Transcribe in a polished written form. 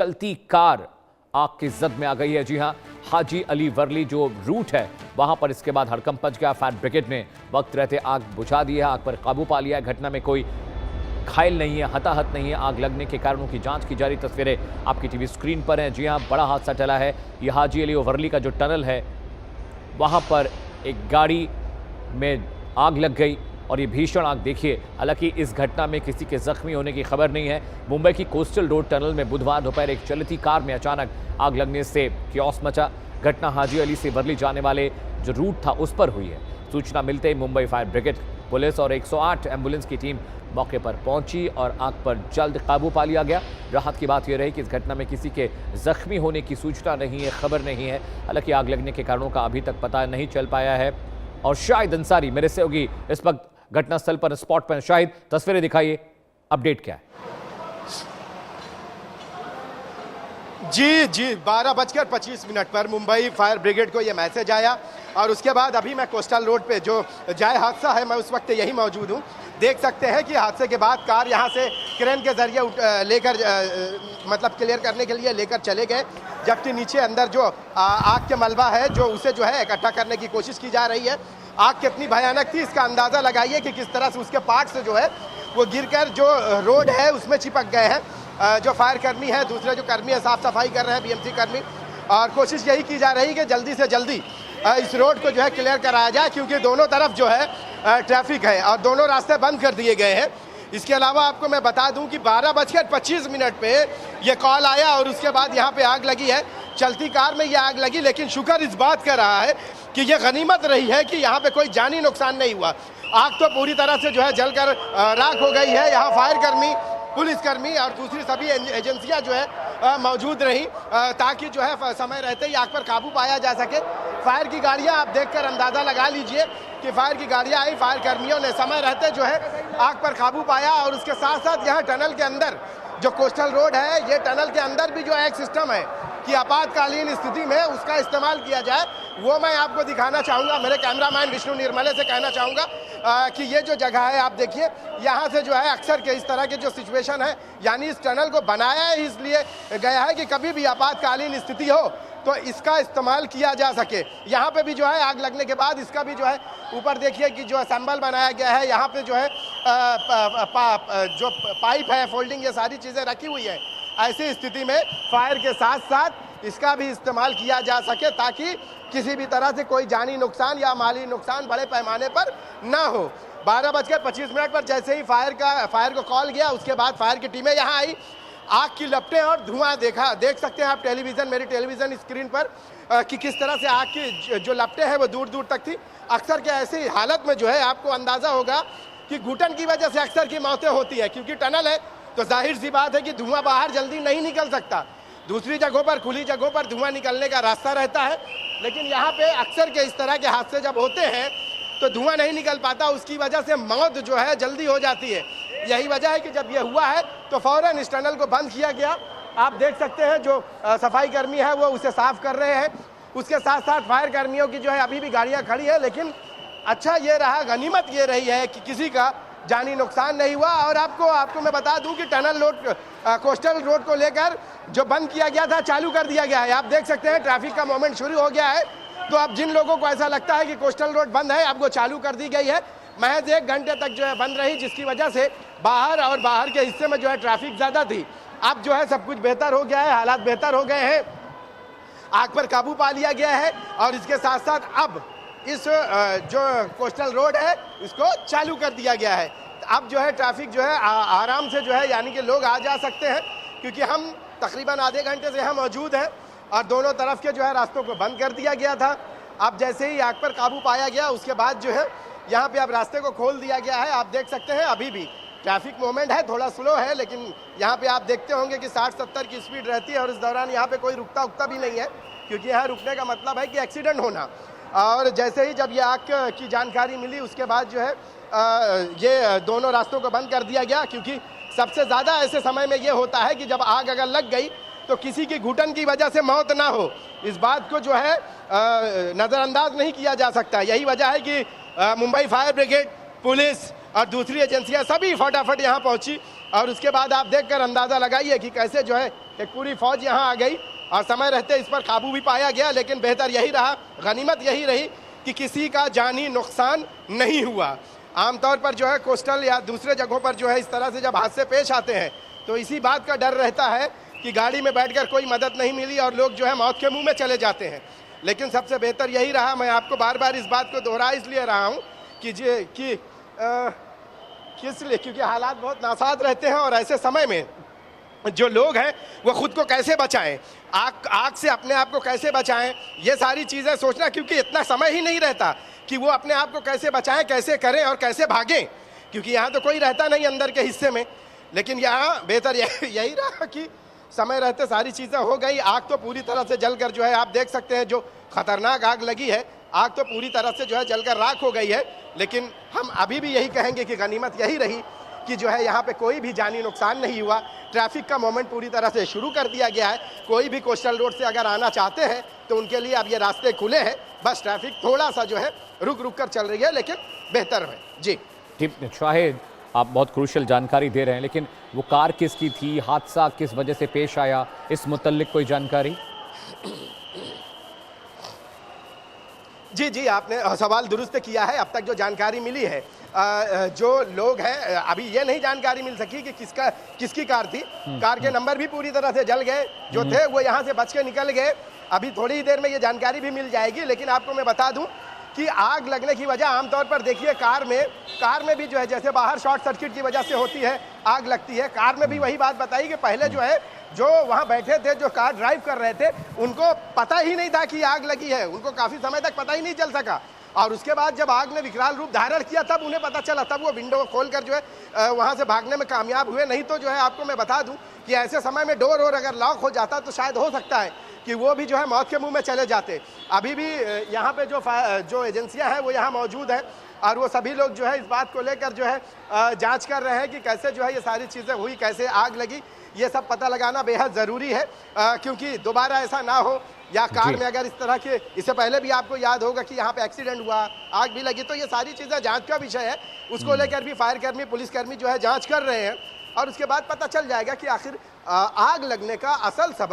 चलती कार आग की जद में आ गई है। जी हां, हाजी अली वर्ली जो रूट है वहां पर इसके बाद हड़कंप मच गया। फायर ब्रिगेड ने वक्त रहते आग बुझा दी है, आग पर काबू पा लिया है। घटना में कोई घायल नहीं है, हताहत नहीं है। आग लगने के कारणों की जांच की जा रही। तस्वीरें आपकी टीवी स्क्रीन पर हैं। जी हां, बड़ा हादसा टला है। यह हाजी अली वर्ली का जो टनल है वहां पर एक गाड़ी में आग लग गई और ये भीषण आग देखिए। हालांकि इस घटना में किसी के जख्मी होने की खबर नहीं है। मुंबई की कोस्टल रोड टनल में बुधवार दोपहर एक चलती कार में अचानक आग लगने से कियोस मचा। घटना हाजी अली से वर्ली जाने वाले जो रूट था उस पर हुई है। सूचना मिलते ही मुंबई फायर ब्रिगेड, पुलिस और 108 एम्बुलेंस की टीम मौके पर पहुंची और आग पर जल्द काबू पा लिया गया। राहत की बात यह रही कि इस घटना में किसी के जख्मी होने की सूचना नहीं है, खबर नहीं है। हालांकि आग लगने के कारणों का अभी तक पता नहीं चल पाया है। और शाहिद अंसारी मेरे सहयोगी इस वक्त घटनास्थल पर स्पॉट पर। शाहिद, तस्वीरें दिखाइए, अपडेट क्या है? जी 12:25 पर मुंबई फायर ब्रिगेड को ये मैसेज आया और उसके बाद अभी मैं कोस्टल रोड पे जो जाए हादसा है मैं उस वक्त यही मौजूद हूँ। देख सकते हैं कि हादसे के बाद कार यहाँ से क्रेन के जरिए लेकर मतलब क्लियर करने के लिए लेकर चले गए, जबकि नीचे अंदर जो आग के मलबा है जो उसे जो है इकट्ठा करने की कोशिश की जा रही है। आग कितनी भयानक थी इसका अंदाज़ा लगाइए कि किस तरह से उसके पार्ट्स जो है वो गिरकर जो रोड है उसमें चिपक गए हैं। जो फायर कर्मी है, दूसरे जो कर्मी है साफ सफाई कर रहे हैं, बीएमसी कर्मी, और कोशिश यही की जा रही कि जल्दी से जल्दी इस रोड को जो है क्लियर कराया जाए, क्योंकि दोनों तरफ जो है ट्रैफिक है और दोनों रास्ते बंद कर दिए गए हैं। इसके अलावा आपको मैं बता दूं कि 12:25 पे ये कॉल आया और उसके बाद यहाँ पे आग लगी है। चलती कार में ये आग लगी, लेकिन शुक्र इस बात का रहा है कि ये गनीमत रही है कि यहाँ पे कोई जानी नुकसान नहीं हुआ। आग तो पूरी तरह से जो है जलकर राख हो गई है। यहाँ फायर कर्मी, पुलिसकर्मी और दूसरी सभी एजेंसियां जो है मौजूद रहीं ताकि जो है समय रहते ही आग पर काबू पाया जा सके। फायर की गाड़ियां आप देखकर अंदाज़ा लगा लीजिए कि फायर की गाड़ियां आई, फायर कर्मियों ने समय रहते जो है आग पर काबू पाया। और उसके साथ साथ यहाँ टनल के अंदर जो कोस्टल रोड है, ये टनल के अंदर भी जो एक सिस्टम है कि आपातकालीन स्थिति में उसका इस्तेमाल किया जाए, वो मैं आपको दिखाना चाहूँगा। मेरे कैमरामैन विष्णु निर्मले से कहना चाहूँगा कि ये जो जगह है आप देखिए, यहाँ से जो है अक्सर के इस तरह के जो सिचुएशन है, यानी इस टनल को बनाया इसलिए गया है कि कभी भी आपातकालीन स्थिति हो तो इसका इस्तेमाल किया जा सके। यहाँ पे भी जो है आग लगने के बाद इसका भी जो है ऊपर देखिए कि जो असेंबल बनाया गया है, यहाँ पे जो है जो पाइप है, फोल्डिंग, ये सारी चीज़ें रखी हुई है। ऐसी स्थिति में फायर के साथ साथ इसका भी इस्तेमाल किया जा सके ताकि किसी भी तरह से कोई जानी नुकसान या माली नुकसान बड़े पैमाने पर ना हो। 12:25 पर जैसे ही फायर को कॉल गया, उसके बाद फायर की टीमें यहाँ आई। आग की लपटें और धुआं देख सकते हैं आप मेरी टेलीविज़न स्क्रीन पर कि किस तरह से आग की जो लपटें हैं वो दूर दूर तक थी। अक्सर के ऐसी हालत में जो है आपको अंदाज़ा होगा कि घुटन की वजह से अक्सर की मौतें होती है, क्योंकि टनल है तो जाहिर सी बात है कि धुआं बाहर जल्दी नहीं निकल सकता। दूसरी जगहों पर, खुली जगहों पर धुआं निकलने का रास्ता रहता है, लेकिन यहाँ पे अक्सर के इस तरह के हादसे जब होते हैं तो धुआं नहीं निकल पाता, उसकी वजह से मौत जो है जल्दी हो जाती है। यही वजह है कि जब ये हुआ है तो फौरन इस टनल को बंद किया गया। आप देख सकते हैं जो सफाई कर्मी है वो उसे साफ कर रहे हैं। उसके साथ साथ फायर कर्मियों की जो है अभी भी गाड़ियाँ खड़ी है, लेकिन अच्छा ये रहा, गनीमत ये रही है कि किसी का जानी नुकसान नहीं हुआ। और आपको मैं बता दूं कि टनल रोड, कोस्टल रोड को लेकर जो बंद किया गया था चालू कर दिया गया है। आप देख सकते हैं ट्रैफिक का मूवमेंट शुरू हो गया है। तो अब जिन लोगों को ऐसा लगता है कि कोस्टल रोड बंद है, अब वो चालू कर दी गई है। महज 1 घंटे तक जो है बंद रही, जिसकी वजह से बाहर के हिस्से में जो है ट्रैफिक ज़्यादा थी। अब जो है सब कुछ बेहतर हो गया है, हालात बेहतर हो गए हैं, आग पर काबू पा लिया गया है। और इसके साथ साथ अब इस जो कोस्टल रोड है इसको चालू कर दिया गया है। अब जो है ट्रैफिक जो है आराम से जो है, यानी कि लोग आ जा सकते हैं, क्योंकि हम तकरीबन आधे घंटे से यहाँ मौजूद हैं और दोनों तरफ के जो है रास्तों को बंद कर दिया गया था। अब जैसे ही आग पर काबू पाया गया उसके बाद जो है यहाँ पे अब रास्ते को खोल दिया गया है। आप देख सकते हैं अभी भी ट्रैफिक मूवमेंट है, थोड़ा स्लो है, लेकिन यहाँ पे आप देखते होंगे कि 60-70 की स्पीड रहती है और इस दौरान यहाँ पे कोई रुकता भी नहीं है, क्योंकि यहाँ रुकने का मतलब है कि एक्सीडेंट होना। और जैसे ही जब ये आग की जानकारी मिली उसके बाद जो है ये दोनों रास्तों को बंद कर दिया गया, क्योंकि सबसे ज़्यादा ऐसे समय में ये होता है कि जब आग अगर लग गई तो किसी की घुटन की वजह से मौत ना हो, इस बात को जो है नज़रअंदाज नहीं किया जा सकता। यही वजह है कि मुंबई फायर ब्रिगेड, पुलिस और दूसरी एजेंसियां सभी फटाफट यहाँ पहुंची और उसके बाद आप देखकर अंदाज़ा लगाइए कि कैसे जो है एक पूरी फौज यहाँ आ गई और समय रहते इस पर काबू भी पाया गया। लेकिन बेहतर यही रहा, गनीमत यही रही कि किसी का जानी नुकसान नहीं हुआ। आमतौर पर जो है कोस्टल या दूसरे जगहों पर जो है इस तरह से जब हादसे पेश आते हैं तो इसी बात का डर रहता है कि गाड़ी में बैठकर कोई मदद नहीं मिली और लोग जो है मौत के मुंह में चले जाते हैं। लेकिन सबसे बेहतर यही रहा, मैं आपको बार बार इस बात को दोहरा इसलिए रहा हूँ कि किस लिए, क्योंकि हालात बहुत नासाज रहते हैं और ऐसे समय में जो लोग हैं वो खुद को कैसे बचाएं, आग से अपने आप को कैसे बचाएं, ये सारी चीज़ें सोचना, क्योंकि इतना समय ही नहीं रहता कि वो अपने आप को कैसे बचाएं, कैसे करें और कैसे भागें, क्योंकि यहाँ तो कोई रहता नहीं अंदर के हिस्से में। लेकिन यहाँ बेहतर यही रहा कि समय रहते सारी चीज़ें हो गई। आग तो पूरी तरह से जलकर जो है आप देख सकते हैं, जो खतरनाक आग लगी है, आग तो पूरी तरह से जो है जलकर राख हो गई है। लेकिन हम अभी भी यही कहेंगे कि गनीमत यही रही कि जो है यहाँ पे कोई भी जानी नुकसान नहीं हुआ। ट्रैफिक का मोमेंट पूरी तरह से शुरू कर दिया गया है। कोई भी कोस्टल रोड से अगर आना चाहते हैं तो उनके लिए अब ये रास्ते खुले हैं। बस ट्रैफिक थोड़ा सा जो है रुक रुक कर चल रही है, लेकिन बेहतर है। जी शाहिद, आप बहुत क्रूशियल जानकारी दे रहे हैं, लेकिन वो कार किसकी थी, हादसा किस वजह से पेश आया, इस मुतल्लिक कोई जानकारी? जी, आपने सवाल दुरुस्त किया है। अब तक जो जानकारी मिली है, जो लोग हैं, अभी ये नहीं जानकारी मिल सकी कि किसकी कार थी। कार के नंबर भी पूरी तरह से जल गए, जो थे वो यहाँ से बच के निकल गए। अभी थोड़ी ही देर में ये जानकारी भी मिल जाएगी। लेकिन आपको मैं बता दूं कि आग लगने की वजह आमतौर पर देखिए कार में भी जो है जैसे बाहर शॉर्ट सर्किट की वजह से होती है आग लगती है, कार में भी वही बात बताई कि पहले जो है जो वहाँ बैठे थे, जो कार ड्राइव कर रहे थे, उनको पता ही नहीं था कि आग लगी है। उनको काफ़ी समय तक पता ही नहीं चल सका और उसके बाद जब आग ने विकराल रूप धारण किया तब उन्हें पता चला, तब वो विंडो खोलकर जो है वहाँ से भागने में कामयाब हुए। नहीं तो जो है आपको मैं बता दूं कि ऐसे समय में डोर अगर लॉक हो जाता तो शायद हो सकता है कि वो भी जो है मौत के मुंह में चले जाते। अभी भी यहाँ पे जो एजेंसियाँ हैं वो यहाँ मौजूद हैं और वो सभी लोग जो है इस बात को लेकर जो है जांच कर रहे हैं कि कैसे जो है ये सारी चीज़ें हुई, कैसे आग लगी, ये सब पता लगाना बेहद ज़रूरी है, क्योंकि दोबारा ऐसा ना हो। या कार में अगर इस तरह के, इससे पहले भी आपको याद होगा कि यहाँ पे एक्सीडेंट हुआ, आग भी लगी, तो ये सारी चीज़ें जांच का विषय है। उसको लेकर भी फायरकर्मी, पुलिसकर्मी जो है जांच कर रहे हैं और उसके बाद पता चल जाएगा कि आखिर आग लगने का असल सबब